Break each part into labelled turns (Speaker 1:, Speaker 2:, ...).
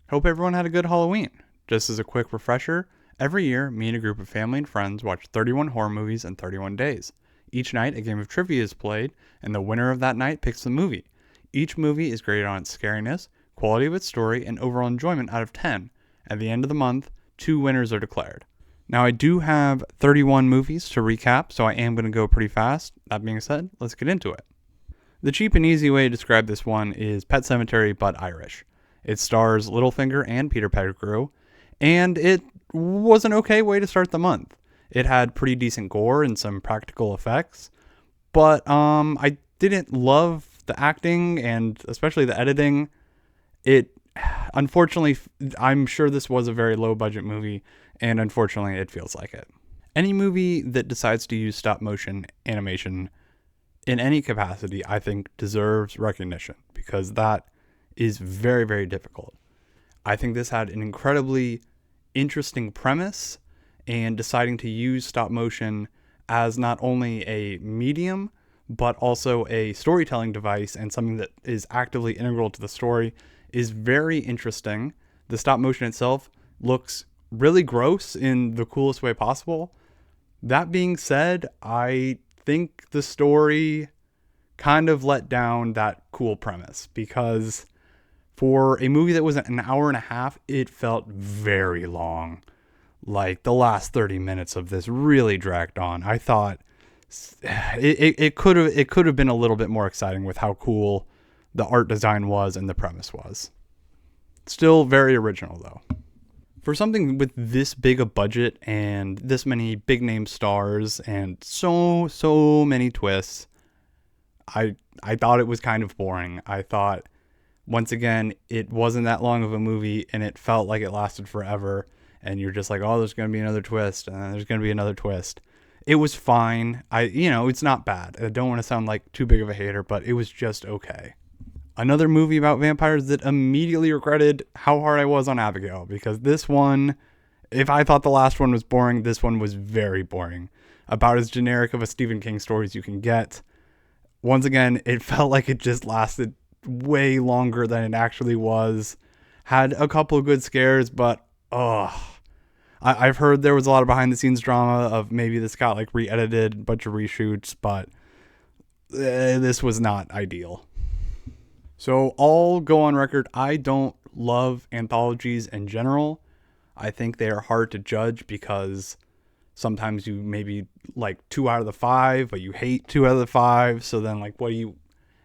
Speaker 1: Hope everyone had a good Halloween. Just as a quick refresher, every year, me and a group of family and friends watch 31 horror movies in 31 days. Each night, a game of trivia is played, and the winner of that night picks the movie. Each movie is graded on its scariness, quality of its story, and overall enjoyment out of 10. At the end of the month, 2 winners are declared. Now, I do have 31 movies to recap, so I am going to go pretty fast. That being said, let's get into it. The cheap and easy way to describe this one is Pet Sematary but Irish. It stars Littlefinger and Peter Pettigrew, and it was an okay way to start the month. It had pretty decent gore and some practical effects, but I didn't love the acting and especially the editing. It unfortunately, I'm sure this was a very low budget movie, and unfortunately it feels like it. Any movie that decides to use stop motion animation in any capacity, I think deserves recognition because that is very, very difficult. I think this had an incredibly interesting premise, and deciding to use stop motion as not only a medium, but also a storytelling device and something that is actively integral to the story is very interesting. The stop motion itself looks really gross in the coolest way possible. That being said, I think the story kind of let down that cool premise because for a movie that was an hour and a half, it felt very long. Like the last 30 minutes of this really dragged on. I thought it could have been a little bit more exciting with how cool the art design was and the premise was. Still very original though. For something with this big a budget and this many big name stars and so many twists, I thought it was kind of boring. I thought once again, it wasn't that long of a movie and it felt like it lasted forever. And you're just like, oh, there's going to be another twist. And then there's going to be another twist. It was fine. It's not bad. I don't want to sound like too big of a hater, but it was just okay. Another movie about vampires that immediately regretted how hard I was on Abigail, because this one, if I thought the last one was boring, this one was very boring. About as generic of a Stephen King story as you can get. Once again, it felt like it just lasted way longer than it actually was. Had a couple of good scares, but I've heard there was a lot of behind the scenes drama of maybe this got like re-edited, bunch of reshoots, but this was not ideal. So I'll go on record, I don't love anthologies in general. I think they are hard to judge because sometimes you maybe like 2 out of the 5, but you hate 2 out of the 5. So then like, what do you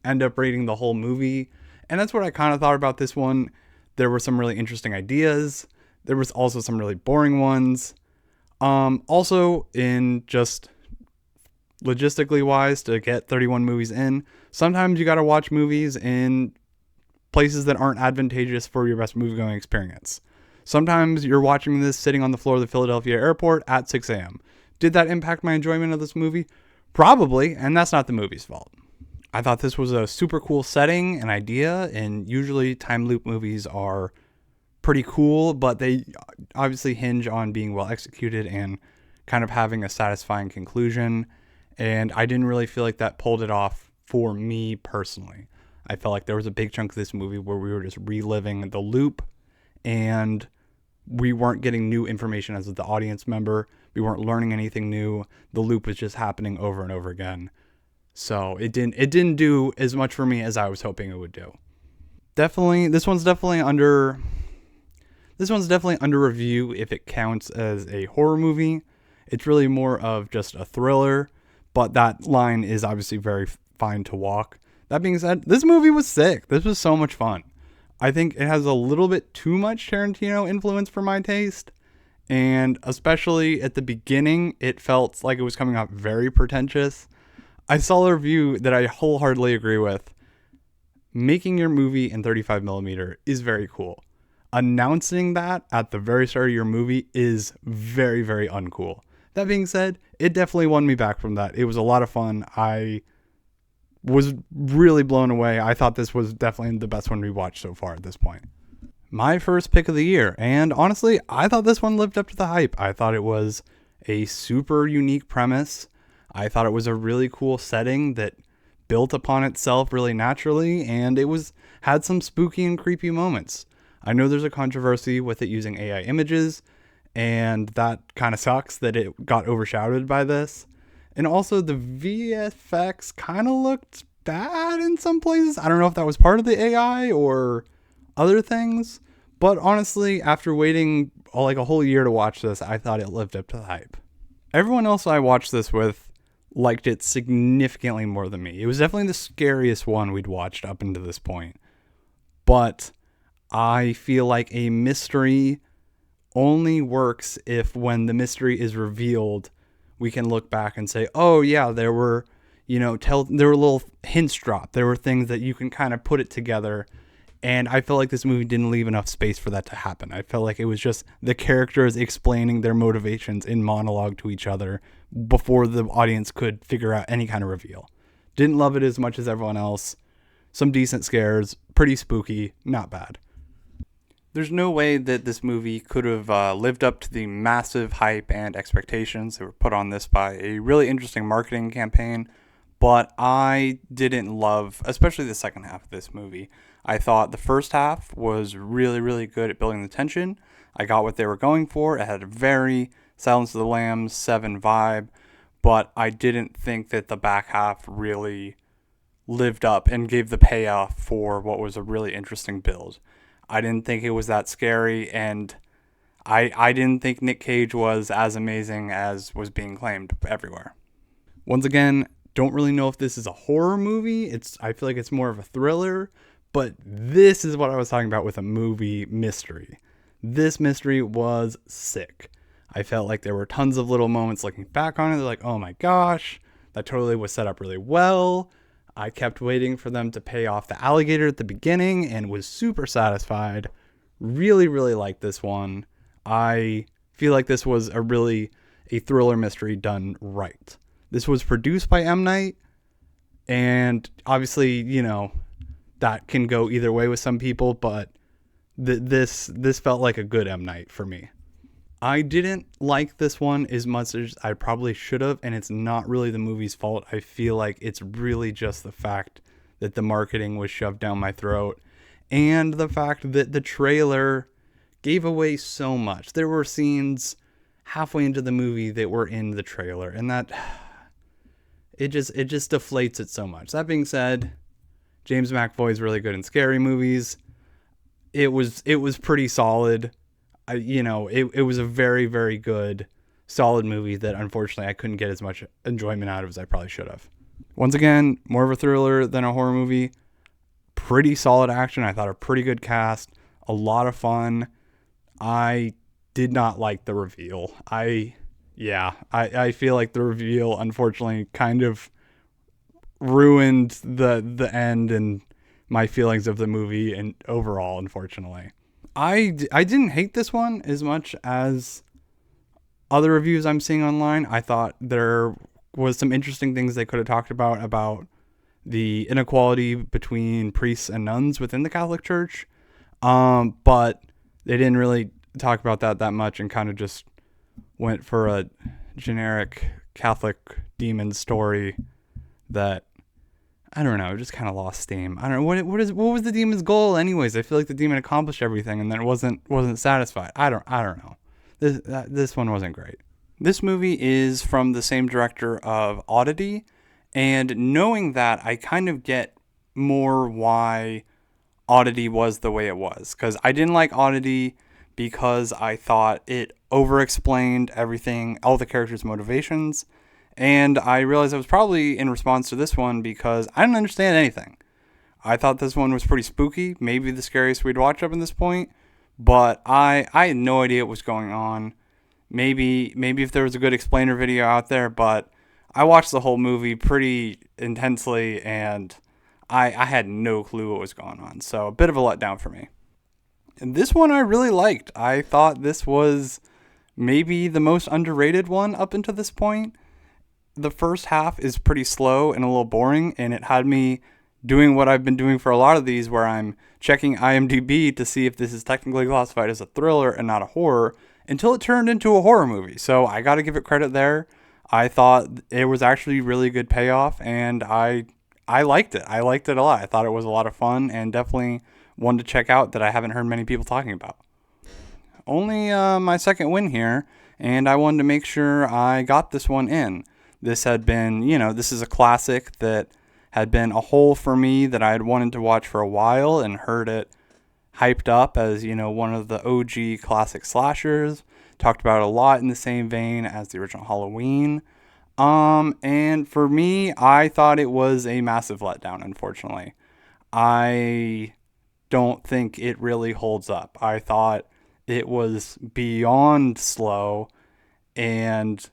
Speaker 1: end up rating the whole movie? And that's what I kind of thought about this one. There were some really interesting ideas. There was also some really boring ones. Also, in just logistically wise, to get 31 movies in, sometimes you got to watch movies in places that aren't advantageous for your best movie-going experience. Sometimes you're watching this sitting on the floor of the Philadelphia airport at 6 a.m. Did that impact my enjoyment of this movie? Probably, and that's not the movie's fault. I thought this was a super cool setting and idea, and usually time loop movies are pretty cool, but they obviously hinge on being well executed and kind of having a satisfying conclusion, and I didn't really feel like that pulled it off for me personally. I felt like there was a big chunk of this movie where we were just reliving the loop, and we weren't getting new information as the audience member. We weren't learning anything new. The loop was just happening over and over again. So it didn't do as much for me as I was hoping it would do. This one's definitely under review if it counts as a horror movie. It's really more of just a thriller, but that line is obviously very fine to walk. That being said, this movie was sick. This was so much fun. I think it has a little bit too much Tarantino influence for my taste. And especially at the beginning, it felt like it was coming off very pretentious. I saw a review that I wholeheartedly agree with. Making your movie in 35mm is very cool. Announcing that at the very start of your movie is very, very uncool. That being said, it definitely won me back from that. It was a lot of fun. I was really blown away. I thought this was definitely the best one we watched so far at this point. My first pick of the year, and honestly, I thought this one lived up to the hype. I thought it was a super unique premise. I thought it was a really cool setting that built upon itself really naturally, and it had some spooky and creepy moments. I know there's a controversy with it using AI images, and that kind of sucks that it got overshadowed by this. And also, the VFX kind of looked bad in some places. I don't know if that was part of the AI or other things, but honestly, after waiting like a whole year to watch this, I thought it lived up to the hype. Everyone else I watched this with liked it significantly more than me. It was definitely the scariest one we'd watched up until this point. But I feel like a mystery only works if, when the mystery is revealed, we can look back and say, oh yeah, there were, there were little hints dropped. There were things that you can kind of put it together. And I felt like this movie didn't leave enough space for that to happen. I felt like it was just the characters explaining their motivations in monologue to each other before the audience could figure out any kind of reveal. Didn't love it as much as everyone else. Some decent scares, pretty spooky, not bad. There's no way that this movie could have lived up to the massive hype and expectations that were put on this by a really interesting marketing campaign, but I didn't love, especially the second half of this movie. I thought the first half was really, really good at building the tension. I got what they were going for. It had a very Silence of the Lambs 7 vibe, but I didn't think that the back half really lived up and gave the payoff for what was a really interesting build. I didn't think it was that scary, and I didn't think Nick Cage was as amazing as was being claimed everywhere. Once again, don't really know if this is a horror movie. I feel like it's more of a thriller, but this is what I was talking about with a movie mystery. This mystery was sick. I felt like there were tons of little moments looking back on it. They're like, oh my gosh, that totally was set up really well. I kept waiting for them to pay off the alligator at the beginning and was super satisfied. Really, really liked this one. I feel like this was a thriller mystery done right. This was produced by M. Night, and obviously, that can go either way with some people, but this felt like a good M. Night for me. I didn't like this one as much as I probably should have, and it's not really the movie's fault. I feel like it's really just the fact that the marketing was shoved down my throat, and the fact that the trailer gave away so much. There were scenes halfway into the movie that were in the trailer, and that it just deflates it so much. That being said, James McAvoy is really good in scary movies. It was pretty solid. It was a very, very good, solid movie that unfortunately I couldn't get as much enjoyment out of as I probably should have. Once again, more of a thriller than a horror movie. Pretty solid action. I thought a pretty good cast. A lot of fun. I did not like the reveal. I feel like the reveal unfortunately kind of ruined the end and my feelings of the movie and overall, unfortunately. I didn't hate this one as much as other reviews I'm seeing online. I thought there was some interesting things they could have talked about the inequality between priests and nuns within the Catholic Church. But they didn't really talk about that much and kind of just went for a generic Catholic demon story that, I don't know, just kind of lost steam. I don't know what was the demon's goal anyways. I feel like the demon accomplished everything and then it wasn't satisfied. I don't know. This one wasn't great. This movie is from the same director of Oddity, and knowing that, I kind of get more why Oddity was the way it was, because I didn't like Oddity because I thought it over-explained everything, all the characters' motivations. And I realized it was probably in response to this one because I didn't understand anything. I thought this one was pretty spooky, maybe the scariest we'd watched up in this point, but I had no idea what was going on. Maybe if there was a good explainer video out there, but I watched the whole movie pretty intensely and I had no clue what was going on. So a bit of a letdown for me. And this one I really liked. I thought this was maybe the most underrated one up until this point. The first half is pretty slow and a little boring, and it had me doing what I've been doing for a lot of these, where I'm checking IMDb to see if this is technically classified as a thriller and not a horror, until it turned into a horror movie. So I got to give it credit there. I thought it was actually really good payoff, and I liked it. I liked it a lot. I thought it was a lot of fun and definitely one to check out that I haven't heard many people talking about. Only my second win here, and I wanted to make sure I got this one in. This had been, this is a classic that had been a hole for me that I had wanted to watch for a while and heard it hyped up as, one of the OG classic slashers. Talked about it a lot in the same vein as the original Halloween. And for me, I thought it was a massive letdown, unfortunately. I don't think it really holds up. I thought it was beyond slow and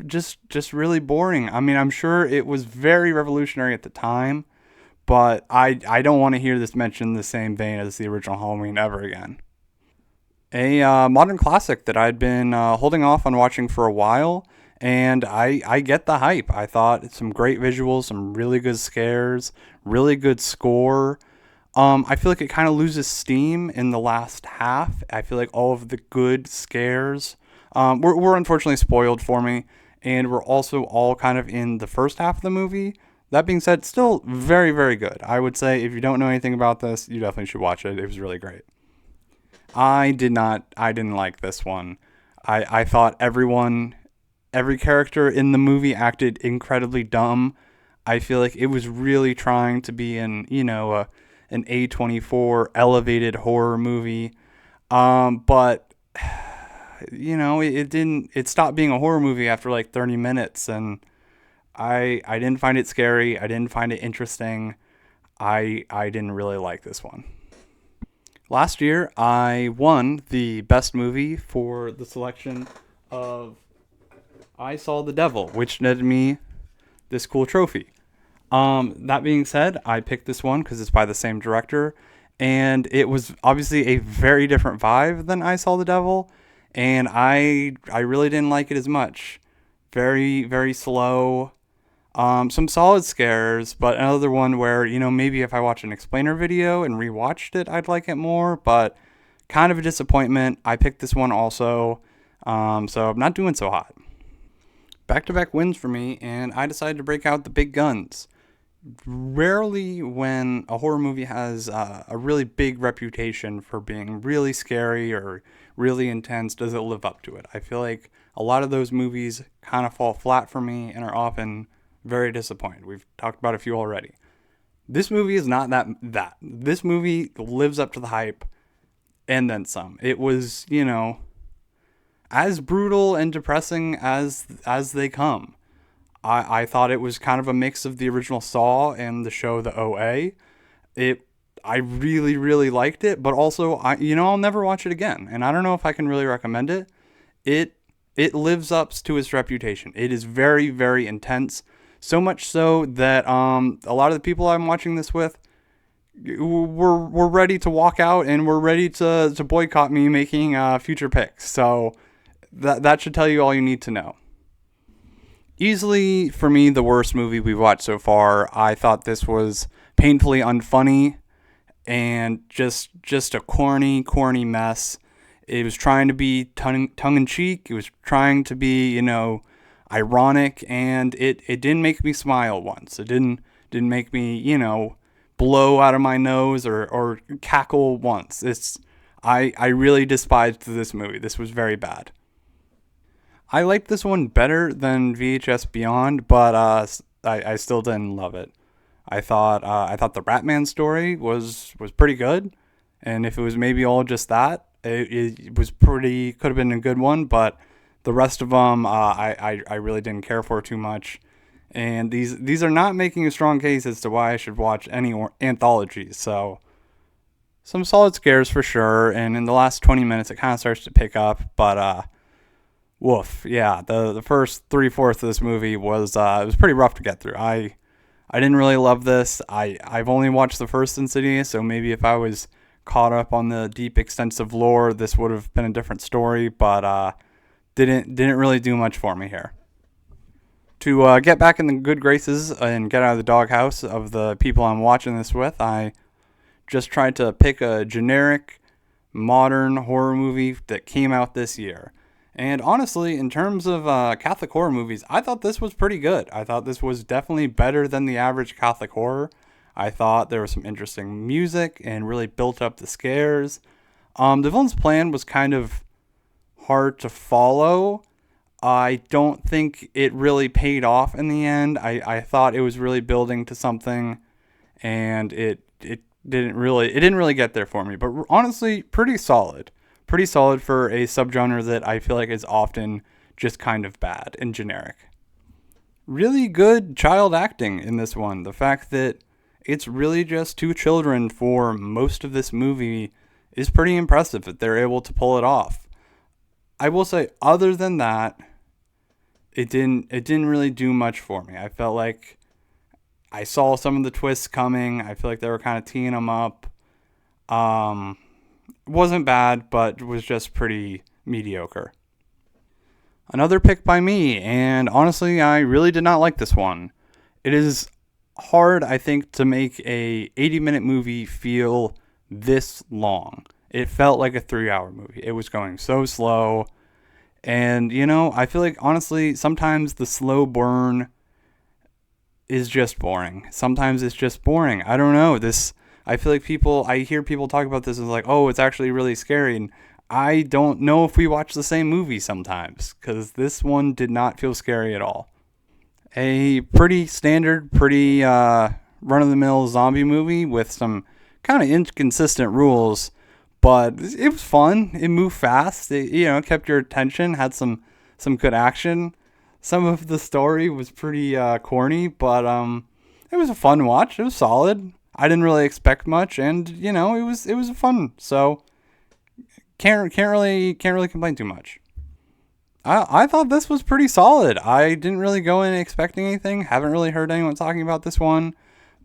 Speaker 1: just really boring. I mean, I'm sure it was very revolutionary at the time, but I don't want to hear this mentioned in the same vein as the original Halloween ever again. A modern classic that I'd been holding off on watching for a while, and I get the hype. I thought some great visuals, some really good scares, really good score. I feel like it kind of loses steam in the last half. I feel like all of the good scares were unfortunately spoiled for me, and we're also all kind of in the first half of the movie. That being said, still very, very good. I would say if you don't know anything about this, you definitely should watch it. It was really great. I didn't like this one. I thought every character in the movie acted incredibly dumb. I feel like it was really trying to be an A24 elevated horror movie. But it didn't, it stopped being a horror movie after like 30 minutes, and I didn't find it scary. I didn't find it interesting. I didn't really like this one. Last year, I won the best movie for the selection of I Saw the Devil, which netted me this cool trophy. That being said, I picked this one because it's by the same director, and it was obviously a very different vibe than I Saw the Devil, and I really didn't like it as much. Very, very slow. Some solid scares, but another one where, maybe if I watched an explainer video and rewatched it, I'd like it more, but kind of a disappointment. I picked this one also, so I'm not doing so hot. Back-to-back wins for me, and I decided to break out the big guns. Rarely when a horror movie has a really big reputation for being really scary or really intense does it live up to it. I feel like a lot of those movies kind of fall flat for me and are often very disappointed. We've talked about a few already. This movie is not that. This movie lives up to the hype and then some. It was, as brutal and depressing as they come. I thought it was kind of a mix of the original Saw and the show The OA. I really, really liked it, but also I'll never watch it again, and I don't know if I can really recommend it. It lives up to its reputation. It is very, very intense, so much so that a lot of the people I'm watching this with were ready to walk out and were ready to boycott me making future picks. So that should tell you all you need to know. Easily, for me, the worst movie we've watched so far. I thought this was painfully unfunny and just a corny mess. It was trying to be tongue-in-cheek. It was trying to be, ironic, and it didn't make me smile once. It didn't make me, blow out of my nose or cackle once. I really despised this movie. This was very bad. I liked this one better than VHS Beyond, but I still didn't love it. I thought the Ratman story was pretty good, and if it was maybe all just that, it was could have been a good one. But the rest of them, I really didn't care for too much, and these are not making a strong case as to why I should watch any anthologies. So some solid scares for sure, and in the last 20 minutes, it kind of starts to pick up, but woof, yeah. The first 3/4 of this movie was it was pretty rough to get through. I didn't really love this. I've only watched the first Insidious, so maybe if I was caught up on the deep, extensive lore, this would have been a different story. But didn't really do much for me here. To get back in the good graces and get out of the doghouse of the people I'm watching this with, I just tried to pick a generic, modern horror movie that came out this year. And honestly, in terms of Catholic horror movies, I thought this was pretty good. I thought this was definitely better than the average Catholic horror. I thought there was some interesting music and really built up the scares. The villain's plan was kind of hard to follow. I don't think it really paid off in the end. I thought it was really building to something, and it didn't really get there for me. But honestly, pretty solid. Pretty solid for a subgenre that I feel like is often just kind of bad and generic. Really good child acting in this one. The fact that it's really just two children for most of this movie is pretty impressive that they're able to pull it off. I will say, other than that, it didn't really do much for me. I felt like I saw some of the twists coming. I feel like they were kind of teeing them up. Wasn't bad, but was just pretty mediocre. Another pick by me, and honestly, I really did not like this one. It is hard, I think, to make a 80-minute movie feel this long. It felt like a 3-hour movie. It was going so slow. And, I feel like, honestly, sometimes the slow burn is just boring. Sometimes it's just boring. I don't know. I feel like I hear people talk about this as like, oh, it's actually really scary. And I don't know if we watch the same movie sometimes, because this one did not feel scary at all. A pretty standard, pretty run-of-the-mill zombie movie with some kind of inconsistent rules, but it was fun. It moved fast. It kept your attention, had some good action. Some of the story was pretty corny, but it was a fun watch. It was solid. I didn't really expect much, and it was fun. So can't really complain too much. I thought this was pretty solid. I didn't really go in expecting anything. Haven't really heard anyone talking about this one,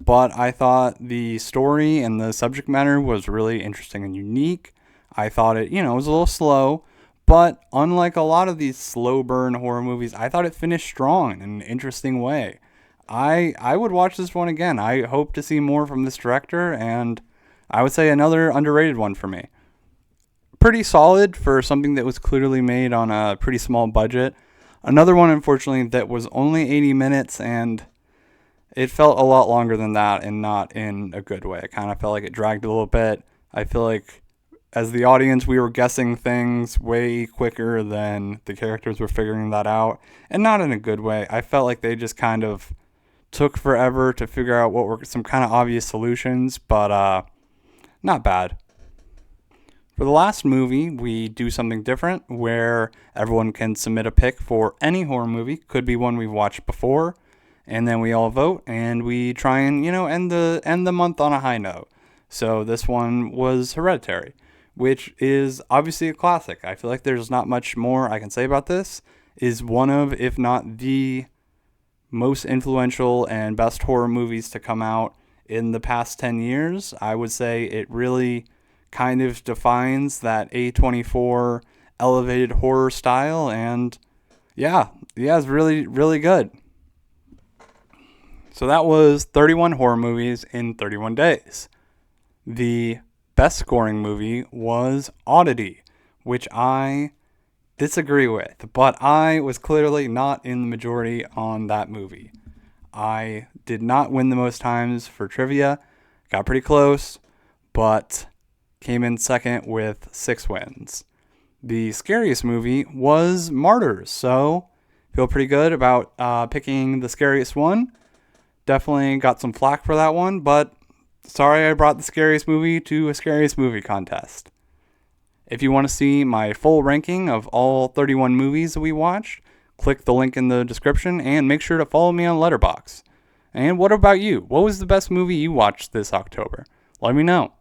Speaker 1: but I thought the story and the subject matter was really interesting and unique. I thought it was a little slow, but unlike a lot of these slow burn horror movies, I thought it finished strong in an interesting way. I would watch this one again. I hope to see more from this director, and I would say another underrated one for me. Pretty solid for something that was clearly made on a pretty small budget. Another one, unfortunately, that was only 80 minutes, and it felt a lot longer than that, and not in a good way. It kind of felt like it dragged a little bit. I feel like as the audience, we were guessing things way quicker than the characters were figuring that out, and not in a good way. I felt like they just kind of took forever to figure out what were some kind of obvious solutions, but not bad. For the last movie, we do something different where everyone can submit a pick for any horror movie. Could be one we've watched before, and then we all vote, and we try and end the month on a high note. So this one was Hereditary, which is obviously a classic. I feel like there's not much more I can say about this. Is one of, if not the most influential and best horror movies to come out in the past 10 years. I would say it really kind of defines that A24 elevated horror style, and it's really, really good. So that was 31 horror movies in 31 days. The best scoring movie was Oddity, which I disagree with, but I was clearly not in the majority on that movie. I did not win the most times for trivia, got pretty close, but came in second with 6 wins. The scariest movie was Martyrs, so feel pretty good about picking the scariest one. Definitely got some flack for that one, but sorry I brought the scariest movie to a scariest movie contest. If you want to see my full ranking of all 31 movies that we watched, click the link in the description and make sure to follow me on Letterboxd. And what about you? What was the best movie you watched this October? Let me know.